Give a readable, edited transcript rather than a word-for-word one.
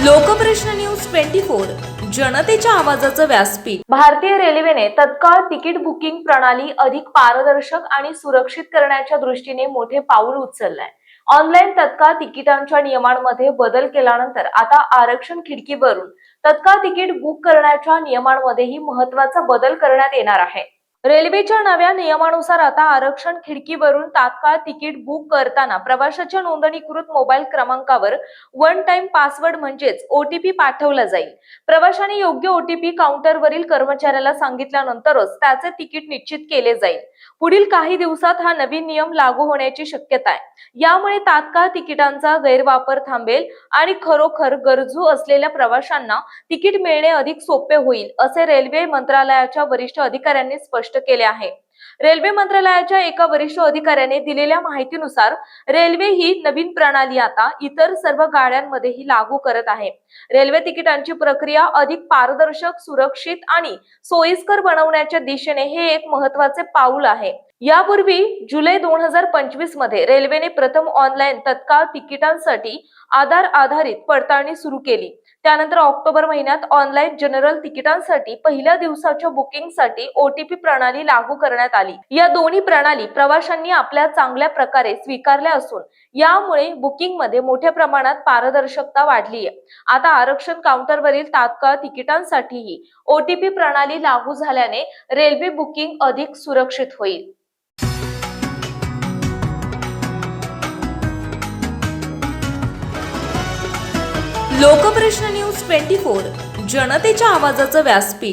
Lokprashna news 24 जनतेच्या आवाजाचं व्यासपीठ। भारतीय रेल्वेने तत्काळ तिकीट बुकिंग प्रणाली अधिक पारदर्शक आणि सुरक्षित करण्याच्या दृष्टीने मोठे पाऊल उचलले आहे। ऑनलाईन तत्काळ तिकिटांच्या नियमांमध्ये बदल केल्यानंतर आता आरक्षण खिडकीवरून तत्काळ तिकीट बुक करण्याच्या नियमांमध्येही महत्त्वाचा बदल करण्यात येणार आहे। रेल्वेच्या नव्या नियमानुसार आता आरक्षण खिडकीवरून तात्काळ तिकीट बुक करताना प्रवाशाच्या नोंदणीकृत मोबाईल क्रमांकावर वन टाइम पासवर्ड म्हणजेच OTP पाठवला जाईल। प्रवाशाने योग्य OTP काउंटरवरील कर्मचाऱ्याला सांगितल्यानंतरच त्याचे तिकीट निश्चित केले जाईल। पुढील काही दिवसात हा नवीन नियम लागू होण्याची शक्यता आहे। यामुळे तात्काळ तिकिटांचा गैरवापर थांबेल आणि खरोखर गरजू असलेल्या प्रवाशांना तिकीट मिळणे अधिक सोपे होईल, असे रेल्वे मंत्रालयाच्या वरिष्ठ अधिकाऱ्यांनी स्पष्ट केले आहे। रेल्वे मंत्रालयाच्या एका वरिष्ठ अधिकाऱ्याने दिलेल्या माहितीनुसार रेल्वे ही नवीन प्रणाली आता इतर सर्व गाड्यांमध्येही लागू करत आहे। रेल्वे तिकिटांची प्रक्रिया अधिक पारदर्शक, सुरक्षित आणि सोयीस्कर बनवण्याच्या दिशेने हे एक महत्त्वाचे पाऊल आहे। यापूर्वी जुलै 2025 मध्ये रेल्वेने प्रथम ऑनलाईन तत्काळ तिकिटांसाठी आधार आधारित पडताळणी सुरू केली। त्यानंतर ऑक्टोबर महिन्यात ऑनलाईन जनरल तिकिटांसाठी पहिल्या दिवसाच्या बुकिंगसाठी OTP प्रणाली लागू करण्यात आली। या दोन्ही प्रणाली प्रवाशांनी आपल्या चांगल्या प्रकारे स्वीकारल्या असून यामुळे बुकिंग मध्ये मोठ्या प्रमाणात पारदर्शकता वाढली आहे। आता आरक्षण काउंटरवरील तात्काळ तिकिटांसाठीही OTP प्रणाली लागू झाल्याने रेल्वे बुकिंग अधिक सुरक्षित होईल। लोकप्रश्न न्यूज 24 जनतेच्या आवाजाचं व्यासपीठ।